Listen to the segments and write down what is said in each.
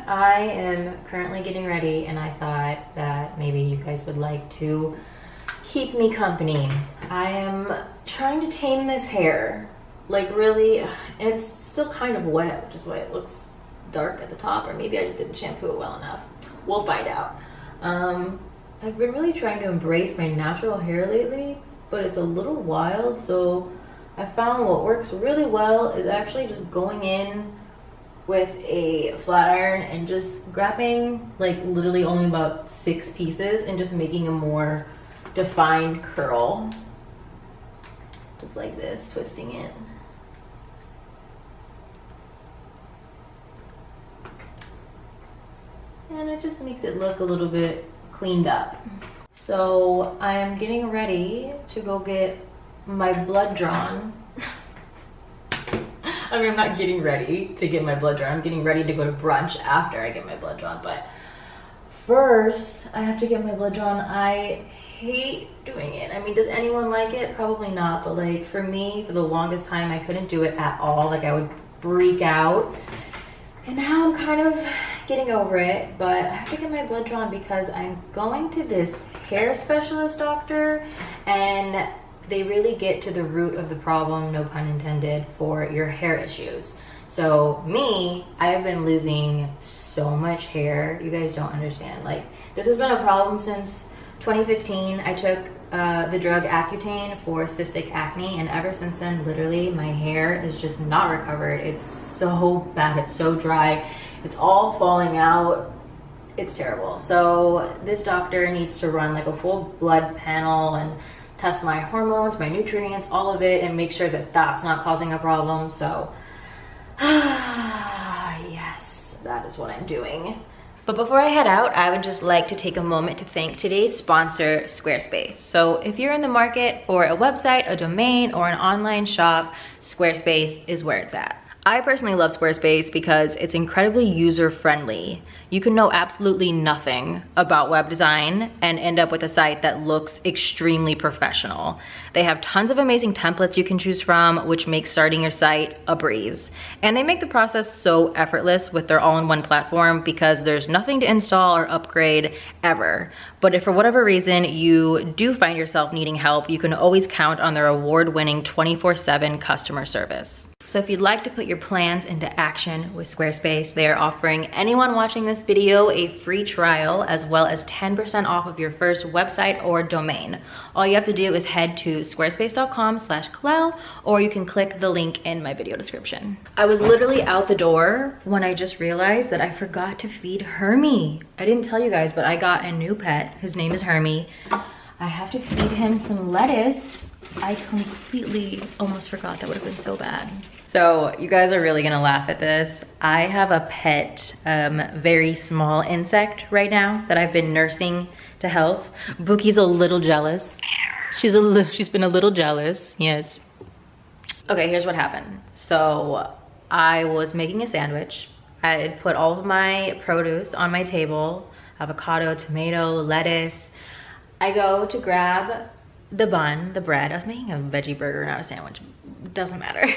I am currently getting ready and I thought that maybe you guys would like to keep me company. I am trying to tame this hair. Like really, and it's still kind of wet, which is why it looks dark at the top, or maybe I just didn't shampoo it well enough. We'll find out. I've been really trying to embrace my natural hair lately, but it's a little wild, so I found what works really well is actually just going in with a flat iron and just grabbing like literally only about 6 pieces and just making a more defined curl. Just like this, twisting it. And it just makes it look a little bit cleaned up. So I am getting ready to go get my blood drawn. I mean, I'm not getting ready to get my blood drawn. I'm getting ready to go to brunch after I get my blood drawn. But first, I have to get my blood drawn. I hate doing it. I mean, does anyone like it? Probably not. But like for me, for the longest time, I couldn't do it at all. Like I would freak out. And now I'm kind of getting over it, but I have to get my blood drawn because I'm going to this hair specialist doctor, and they really get to the root of the problem, no pun intended, for your hair issues. So me, I've been losing so much hair. You guys don't understand. Like, this has been a problem since 2015. I took the drug Accutane for cystic acne, and ever since then, literally, my hair is just not recovered. It's so bad. It's so dry. It's all falling out. It's terrible. So this doctor needs to run like a full blood panel and test my hormones, my nutrients, all of it, and make sure that that's not causing a problem. So yes, that is what I'm doing. But before I head out, I would just like to take a moment to thank today's sponsor, Squarespace. So if you're in the market for a website, a domain, or an online shop, Squarespace is where it's at. I personally love Squarespace because it's incredibly user-friendly. You can know absolutely nothing about web design and end up with a site that looks extremely professional. They have tons of amazing templates you can choose from, which makes starting your site a breeze. And they make the process so effortless with their all-in-one platform because there's nothing to install or upgrade ever. But if for whatever reason you do find yourself needing help, you can always count on their award-winning 24/7 customer service. So if you'd like to put your plans into action with Squarespace, they are offering anyone watching this video a free trial as well as 10% off of your first website or domain. All you have to do is head to squarespace.com/Kalel, or you can click the link in my video description. I was literally out the door when I just realized that I forgot to feed Hermie. I didn't tell you guys, but I got a new pet. His name is Hermie. I have to feed him some lettuce. I completely almost forgot. That would have been so bad. So you guys are really gonna laugh at this. I have a pet, very small insect right now that I've been nursing to health. Bookie's a little jealous. She's been a little jealous, yes. Okay, here's what happened. So I was making a sandwich. I had put all of my produce on my table, avocado, tomato, lettuce. I go to grab the bun, the bread. I was making a veggie burger, not a sandwich. Doesn't matter.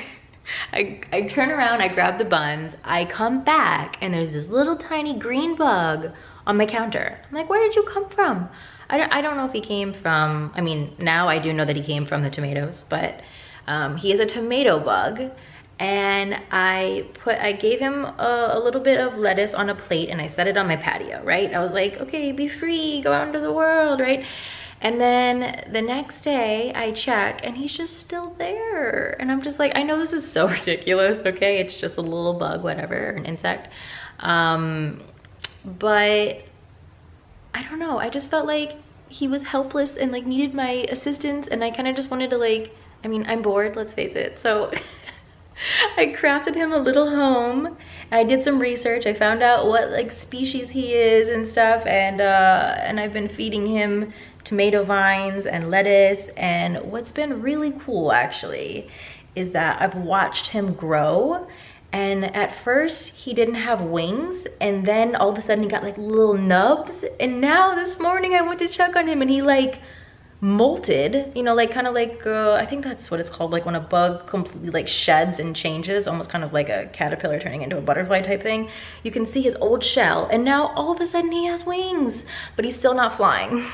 I turn around, I grab the buns, I come back, and there's this little tiny green bug on my counter. I'm like, where did you come from? I don't know if he came from, I mean, now I do know that he came from the tomatoes, but he is a tomato bug. And I gave him a little bit of lettuce on a plate and I set it on my patio, right? I was like, okay, be free, go out into the world, right? And then the next day I check and he's just still there. And I'm just like, I know this is so ridiculous, okay? It's just a little bug, whatever, an insect. But I don't know, I just felt like he was helpless and like needed my assistance, and I kind of just wanted to like, I mean, I'm bored, let's face it. So I crafted him a little home. I did some research. I found out what like species he is and stuff, and I've been feeding him tomato vines and lettuce. And what's been really cool actually is that I've watched him grow. And at first he didn't have wings, and then all of a sudden he got like little nubs. And now this morning I went to check on him and he like molted, you know, like kind of like I think that's what it's called, like when a bug completely like sheds and changes, almost kind of like a caterpillar turning into a butterfly type thing. You can see his old shell, and now all of a sudden he has wings, but he's still not flying.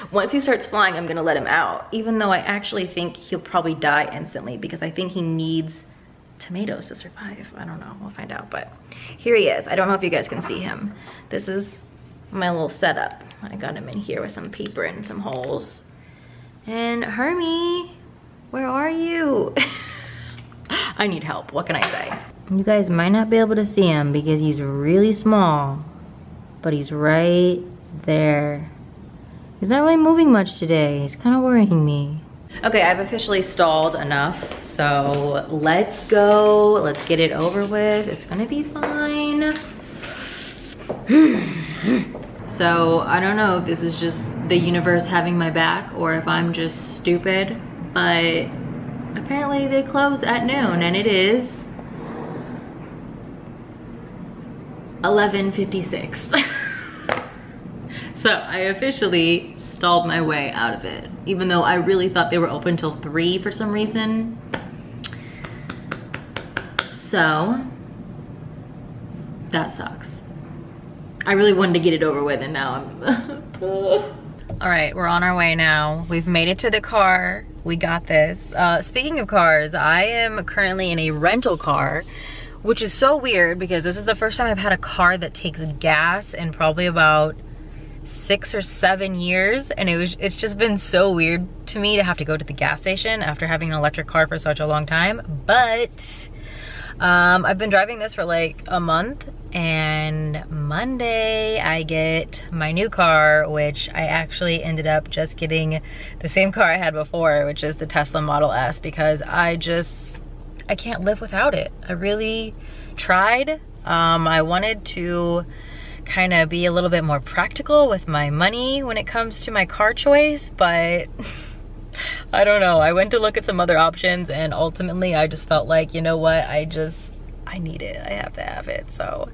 Once he starts flying, I'm gonna let him out, even though I actually think he'll probably die instantly because I think he needs tomatoes to survive. I don't know, we'll find out. But here he is. I don't know if you guys can see him. This is my little setup. I got him in here with some paper and some holes. And Hermie, where are you? I need help, what can I say? You guys might not be able to see him because he's really small, but he's right there. He's not really moving much today. He's kind of worrying me. Okay, I've officially stalled enough, so let's go. Let's get it over with. It's gonna be fine. So I don't know if this is just the universe having my back or if I'm just stupid, but apparently they close at noon and it is 11:56. So I officially stalled my way out of it, even though I really thought they were open till 3 for some reason. So that sucks. I really wanted to get it over with and now I'm All right, we're on our way now. We've made it to the car. We got this. Speaking of cars, I am currently in a rental car, which is so weird because this is the first time I've had a car that takes gas in probably about 6 or 7 years, and it's just been so weird to me to have to go to the gas station after having an electric car for such a long time. But I've been driving this for like a month, and Monday I get my new car, which I actually ended up just getting the same car I had before, which is the Tesla Model S, because I can't live without it. I really tried. I wanted to kind of be a little bit more practical with my money when it comes to my car choice, but I don't know. I went to look at some other options and ultimately I just felt like, you know what, I need it. I have to have it. So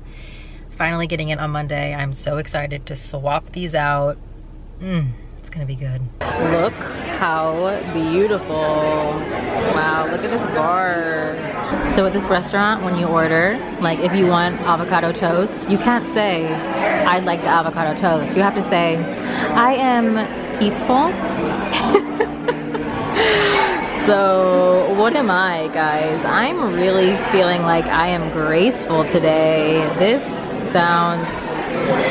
finally getting it on Monday. I'm so excited to swap these out. It's gonna be good. Look how beautiful. Wow, look at this bar. So at this restaurant, when you order, like if you want avocado toast, you can't say, I'd like the avocado toast. You have to say, I am peaceful. So what am I, guys? I'm really feeling like I am graceful today. This sounds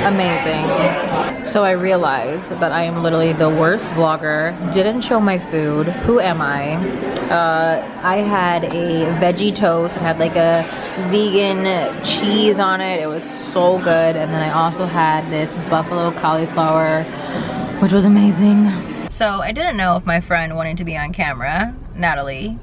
amazing. So I realized that I am literally the worst vlogger. Didn't show my food. Who am I? I had a veggie toast. It had like a vegan cheese on it. It was so good. And then I also had this buffalo cauliflower, which was amazing. So I didn't know if my friend wanted to be on camera, Natalie,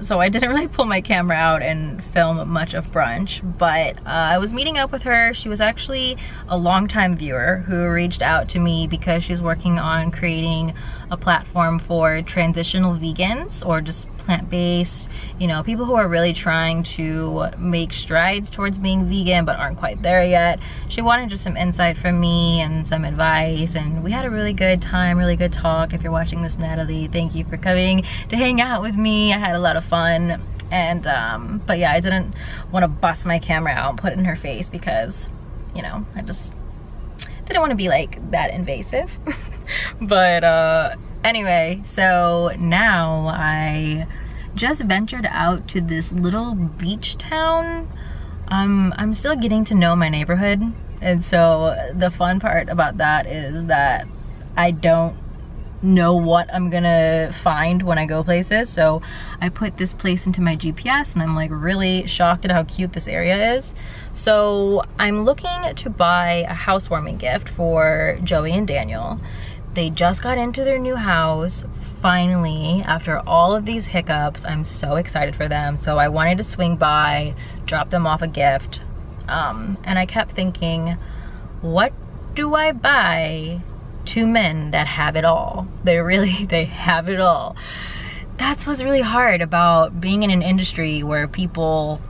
so I didn't really pull my camera out and film much of brunch, but I was meeting up with her. She was actually a longtime viewer who reached out to me because she's working on creating a platform for transitional vegans or just plant-based, you know, people who are really trying to make strides towards being vegan but aren't quite there yet. She wanted just some insight from me and some advice, and we had a really good time, really good talk. If you're watching this, Natalie, thank you for coming to hang out with me. I had a lot of fun, and but yeah, I didn't want to bust my camera out and put it in her face because, you know, I just didn't want to be like that invasive. But anyway, so now I just ventured out to this little beach town. I'm still getting to know my neighborhood, and so the fun part about that is that I don't know what I'm gonna find when I go places. So I put this place into my GPS and I'm like really shocked at how cute this area is. So I'm looking to buy a housewarming gift for Joey and Daniel. They just got into their new house, finally, after all of these hiccups. I'm so excited for them. So I wanted to swing by, drop them off a gift. And I kept thinking, what do I buy to men that have it all? They have it all. That's what's really hard about being in an industry where people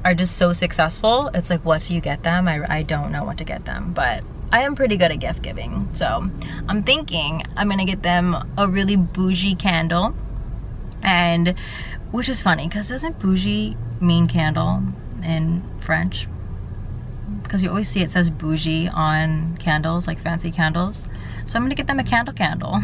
are just so successful. It's like, what do you get them? I don't know what to get them, but I am pretty good at gift giving. So I'm thinking I'm gonna get them a really bougie candle. And which is funny because doesn't bougie mean candle in French? Because you always see it says bougie on candles, like fancy candles. So I'm gonna get them a candle.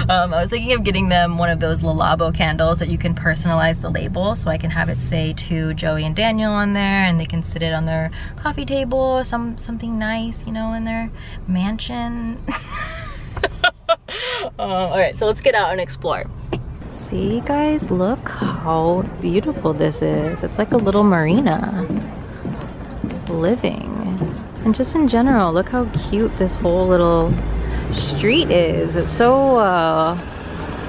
I was thinking of getting them one of those Le Labo candles that you can personalize the label, so I can have it say to Joey and Daniel on there, and they can sit it on their coffee table, something nice, you know, in their mansion. All right, so let's get out and explore. See guys, look how beautiful this is. It's like a little marina living. And just in general, look how cute this whole little street is. It's so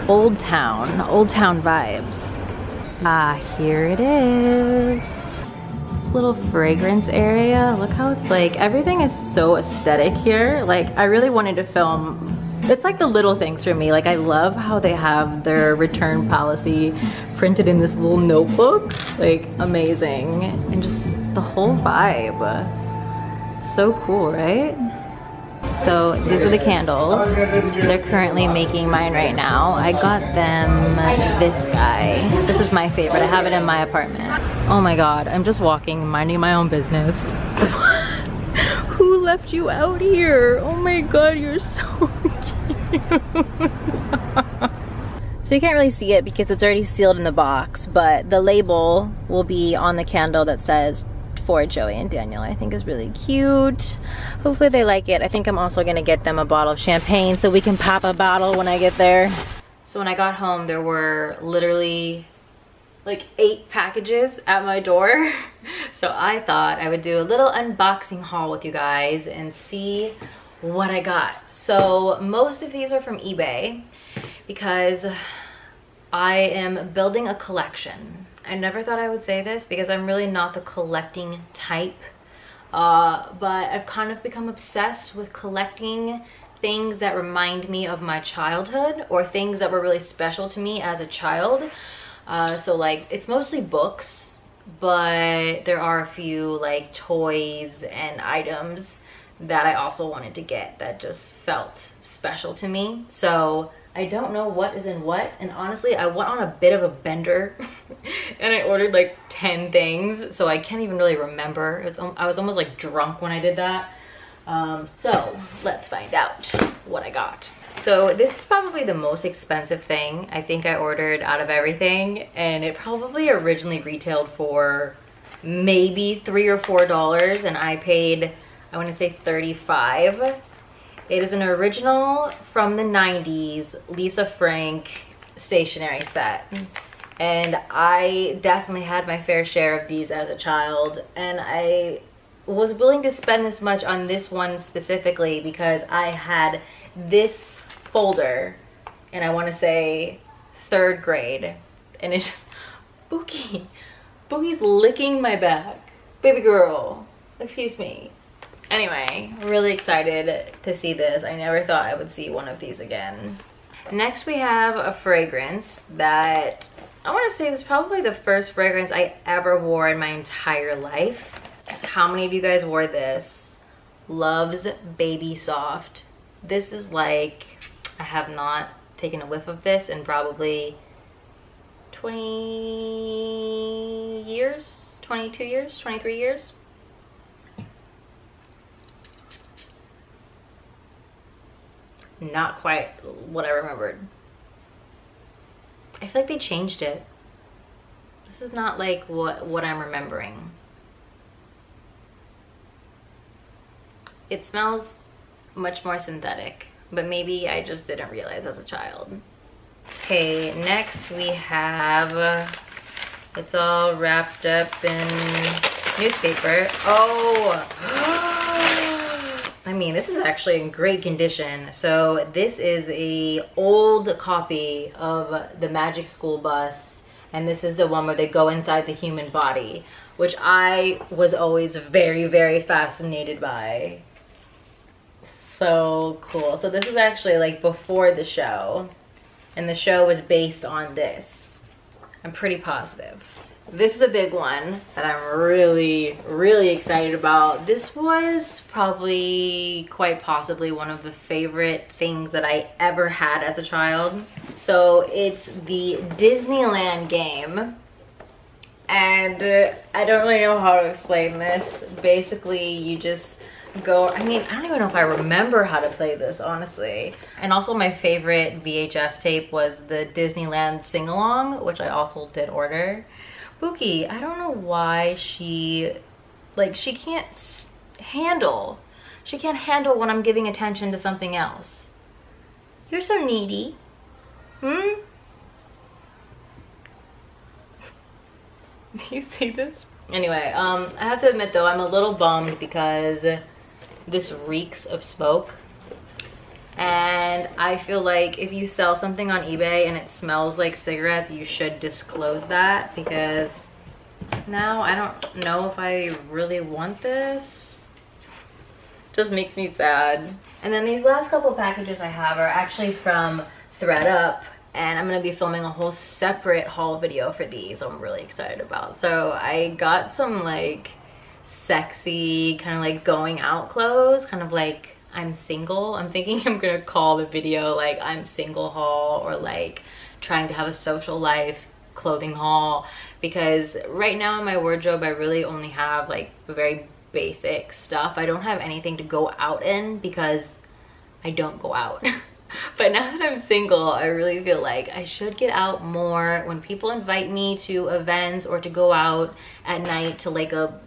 old town vibes. Ah, here it is. This little fragrance area. Look how it's like, everything is so aesthetic here. Like I really wanted to film. It's like the little things for me. Like I love how they have their return policy printed in this little notebook. Like amazing. And just the whole vibe. It's so cool, right? So these are the candles. They're currently making mine right now. I got them this guy. This is my favorite. I have it in my apartment. Oh my God, I'm just walking, minding my own business. Who left you out here? Oh my God, you're so cute. So you can't really see it because it's already sealed in the box, but the label will be on the candle that says for Joey and Daniel. I think is really cute. Hopefully they like it. I think I'm also gonna get them a bottle of champagne so we can pop a bottle when I get there. So when I got home, there were literally like 8 packages at my door. So I thought I would do a little unboxing haul with you guys and see what I got. So most of these are from eBay because I am building a collection. I never thought I would say this because I'm really not the collecting type, but I've kind of become obsessed with collecting things that remind me of my childhood or things that were really special to me as a child. So like it's mostly books, but there are a few like toys and items that I also wanted to get that just felt special to me. So I don't know what is in what, and honestly I went on a bit of a bender and I ordered like 10 things, so I can't even really remember. I was almost like drunk when I did that. So let's find out what I got. So this is probably the most expensive thing I think I ordered out of everything, and it probably originally retailed for maybe $3 or $4 and I paid, I want to say $35. It is an original from the 90s Lisa Frank stationery set. And I definitely had my fair share of these as a child. And I was willing to spend this much on this one specifically because I had this folder and I want to say 3rd grade. And it's just, Bookie's licking my back. Baby girl, excuse me. Anyway, really excited to see this. I never thought I would see one of these again. Next we have a fragrance that I want to say was probably the first fragrance I ever wore in my entire life. How many of you guys wore this? Love's Baby Soft. This is like, I have not taken a whiff of this in probably 20 years, 22 years, 23 years. Not quite what I remembered. I feel like they changed it. This is not like what I'm remembering. It smells much more synthetic, but maybe I just didn't realize as a child. Okay, next we have, it's all wrapped up in newspaper. Oh! I mean, this is actually in great condition. So this is a old copy of the Magic School Bus, and this is the one where they go inside the human body, which I was always very, very fascinated by. So cool. So this is actually like before the show, and the show was based on this. I'm pretty positive. this is a big one that I'm really, really excited about. This was probably quite possibly one of the favorite things that I ever had as a child. So it's the Disneyland game. And I don't really know how to explain this. Basically, you just go, I mean, I don't even know if I remember how to play this, honestly. And also my favorite VHS tape was the Disneyland sing-along, which I also did order. Pookie, I don't know why she can't handle when I'm giving attention to something else. You're so needy. Do you see this? Anyway, I have to admit though, I'm a little bummed because this reeks of smoke. And I feel like if you sell something on eBay and it smells like cigarettes, you should disclose that, because now I don't know if I really want this. Just makes me sad. And then these last couple packages I have are actually from ThredUp, and I'm gonna be filming a whole separate haul video for these. I'm really excited about. So I got some like sexy kind of like going out clothes, kind of like I'm single. I'm thinking I'm gonna call the video like I'm single haul, or like trying to have a social life clothing haul, because right now in my wardrobe I really only have like very basic stuff. I don't have anything to go out in because I don't go out. But now that I'm single, I really feel like I should get out more. When people invite me to events or to go out at night to like a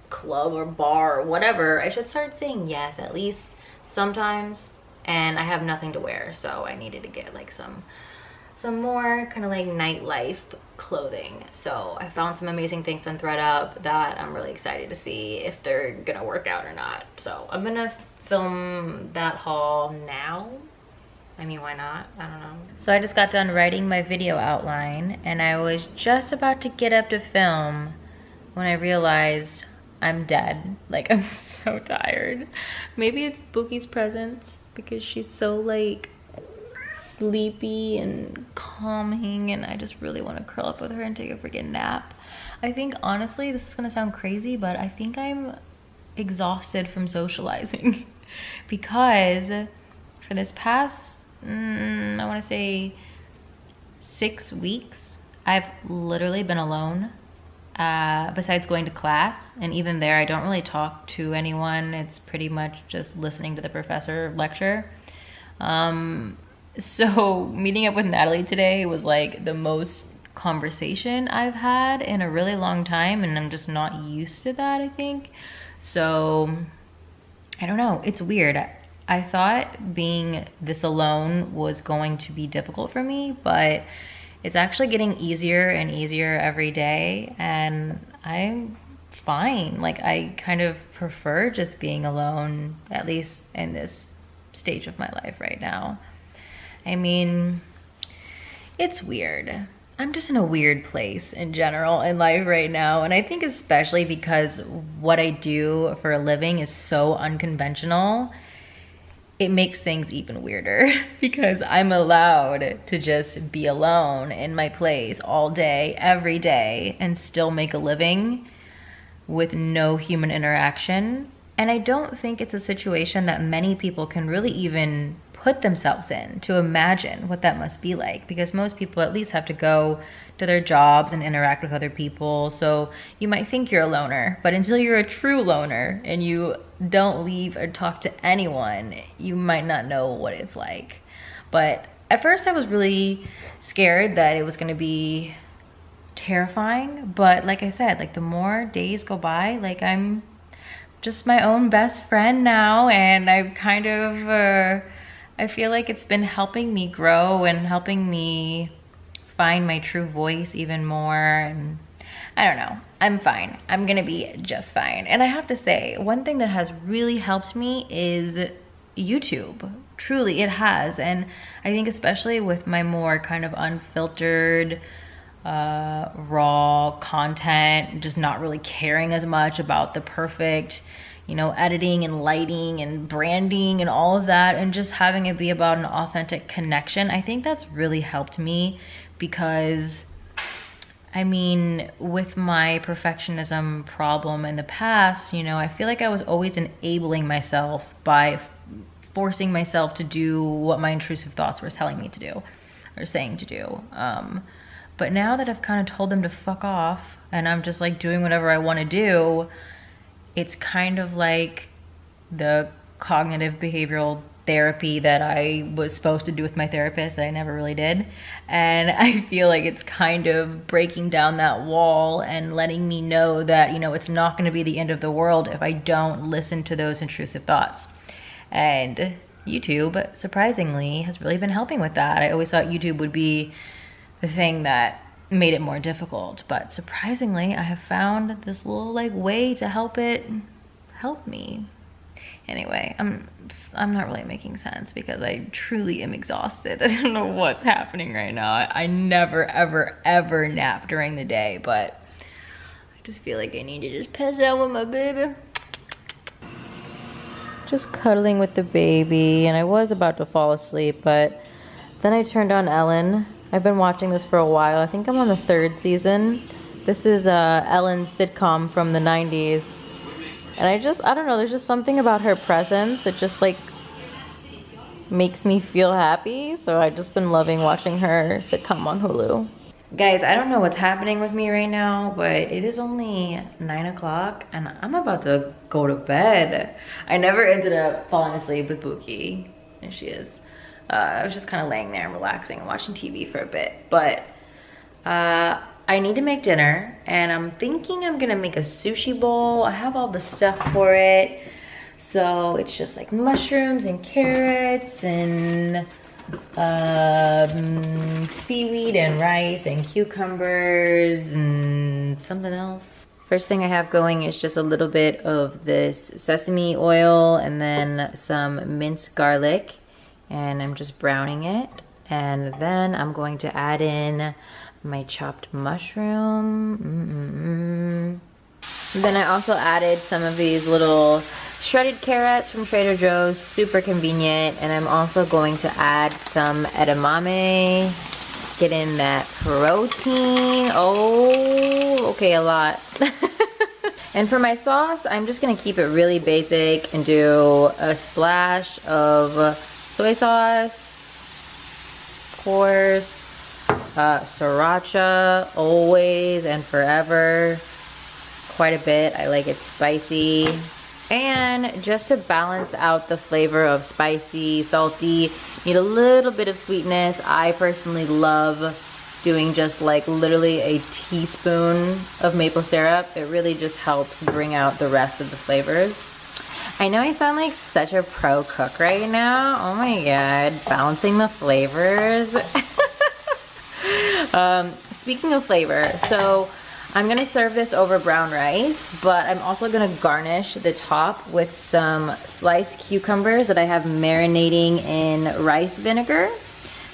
club or bar or whatever, I should start saying yes at least sometimes. And I have nothing to wear, so I needed to get like some more kind of like nightlife clothing. So I found some amazing things on ThredUp that I'm really excited to see if they're gonna work out or not. So I'm gonna film that haul now. I mean, why not? I don't know. So I just got done writing my video outline, and I was just about to get up to film when I realized I'm dead. Like, I'm so tired. Maybe it's Bookie's presence, because she's so like sleepy and calming, and I just really want to curl up with her and take a freaking nap. I think honestly, this is gonna sound crazy, but I think I'm exhausted from socializing because for this past I want to say 6 weeks I've literally been alone, besides going to class, and even there I don't really talk to anyone. It's pretty much just listening to the professor lecture. So meeting up with Natalie today was like the most conversation I've had in a really long time, and I'm just not used to that, I think. So I don't know, it's weird. I thought being this alone was going to be difficult for me, but it's actually getting easier and easier every day, and I'm fine. Like, I kind of prefer just being alone, at least in this stage of my life right now. I mean, it's weird. I'm just in a weird place in general in life right now, and I think especially because what I do for a living is so unconventional, it makes things even weirder because I'm allowed to just be alone in my place all day, every day, and still make a living with no human interaction. And I don't think it's a situation that many people can really even put themselves in to imagine what that must be like, because most people at least have to go to their jobs and interact with other people. So you might think you're a loner, but until you're a true loner and you don't leave or talk to anyone, you might not know what it's like. But at first I was really scared that it was going to be terrifying, but like I said, like the more days go by, like I'm just my own best friend now, and I've kind of I feel like it's been helping me grow and helping me find my true voice even more. And I don't know, I'm fine. I'm gonna be just fine. And I have to say, one thing that has really helped me is YouTube. Truly, it has. And I think especially with my more kind of unfiltered, raw content, just not really caring as much about the perfect, you know, editing and lighting and branding and all of that, and just having it be about an authentic connection. I think that's really helped me, because I mean, with my perfectionism problem in the past, you know, I feel like I was always enabling myself by forcing myself to do what my intrusive thoughts were telling me to do or saying to do. But now that I've kind of told them to fuck off and I'm just like doing whatever I want to do, it's kind of like the cognitive behavioral therapy that I was supposed to do with my therapist that I never really did. And I feel like it's kind of breaking down that wall and letting me know that, you know, it's not going to be the end of the world if I don't listen to those intrusive thoughts. And YouTube, surprisingly, has really been helping with that. I always thought YouTube would be the thing that made it more difficult, but surprisingly, I have found this little like way to help me. Anyway, I'm not really making sense because I truly am exhausted. I don't know what's happening right now. I never, ever, ever nap during the day, but I just feel like I need to just pass out with my baby. Just cuddling with the baby, and I was about to fall asleep, but then I turned on Ellen. I've been watching this for a while. I think I'm on the 3rd season. This is Ellen's sitcom from the 90s. And I don't know, there's just something about her presence that just like makes me feel happy. So I've just been loving watching her sitcom on Hulu. Guys, I don't know what's happening with me right now, but it is only 9 o'clock and I'm about to go to bed. I never ended up falling asleep with Buki. There she is. I was just kind of laying there and relaxing and watching TV for a bit. But I need to make dinner and I'm thinking I'm gonna make a sushi bowl. I have all the stuff for it. So it's just like mushrooms and carrots and seaweed and rice and cucumbers and something else. First thing I have going is just a little bit of this sesame oil and then some minced garlic, and I'm just browning it. And then I'm going to add in my chopped mushroom. Then I also added some of these little shredded carrots from Trader Joe's, super convenient. And I'm also going to add some edamame, get in that protein. Oh, okay, a lot. And for my sauce, I'm just gonna keep it really basic and do a splash of soy sauce, of course, sriracha, always and forever, quite a bit. I like it spicy. And just to balance out the flavor of spicy, salty, need a little bit of sweetness. I personally love doing just like literally a teaspoon of maple syrup. It really just helps bring out the rest of the flavors. I know I sound like such a pro cook right now. Oh my God, balancing the flavors. Speaking of flavor, so I'm gonna serve this over brown rice, but I'm also gonna garnish the top with some sliced cucumbers that I have marinating in rice vinegar.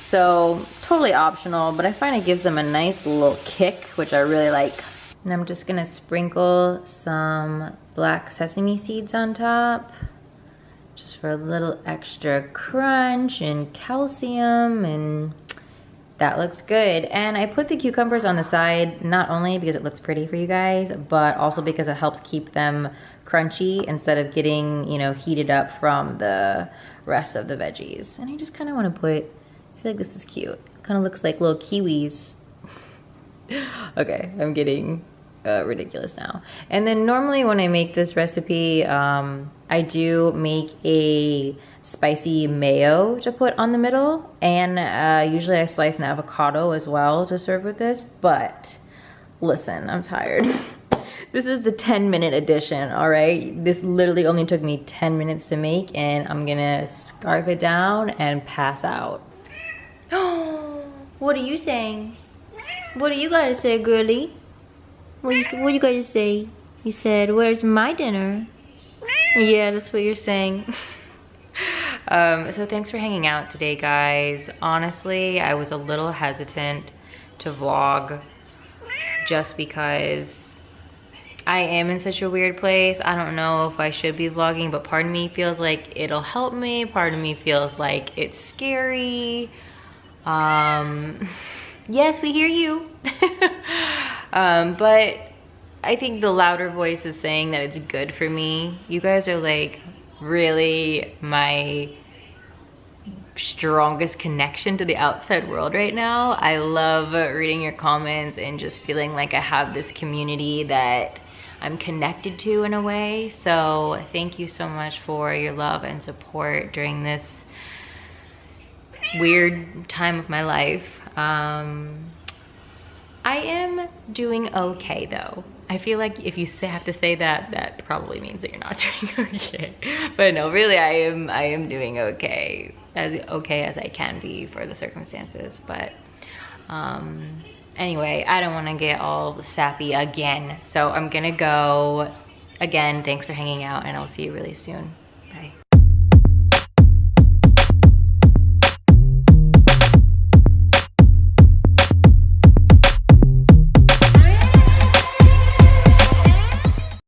So totally optional, but I find it gives them a nice little kick, which I really like. And I'm just gonna sprinkle some black sesame seeds on top, just for a little extra crunch and calcium, and that looks good. And I put the cucumbers on the side, not only because it looks pretty for you guys, but also because it helps keep them crunchy instead of getting, you know, heated up from the rest of the veggies. And I just kind of want to put, I feel like this is cute. Kind of looks like little kiwis. Okay, I'm getting ridiculous now. And then normally when I make this recipe, I do make a spicy mayo to put on the middle, and usually I slice an avocado as well to serve with this. But listen, I'm tired. This is the 10-minute edition, all right? This literally only took me 10 minutes to make, and I'm gonna scarf it down and pass out. Oh, what are you saying? What do you gotta say, girlie? What you gotta say? You said, where's my dinner? Yeah, that's what you're saying. So thanks for hanging out today, guys. Honestly, I was a little hesitant to vlog just because I am in such a weird place. I don't know if I should be vlogging, but part of me feels like it'll help me. Part of me feels like it's scary. Yes, we hear you. But I think the louder voice is saying that it's good for me. You guys are like really my strongest connection to the outside world right now. I love reading your comments and just feeling like I have this community that I'm connected to in a way. So thank you so much for your love and support during this weird time of my life. I am doing okay though. I feel like if you have to say that, that probably means that you're not doing okay. But no, really, I am doing okay as I can be for the circumstances. But anyway, I don't want to get all sappy again. So I'm gonna go. Again, thanks for hanging out, and I'll see you really soon. Bye.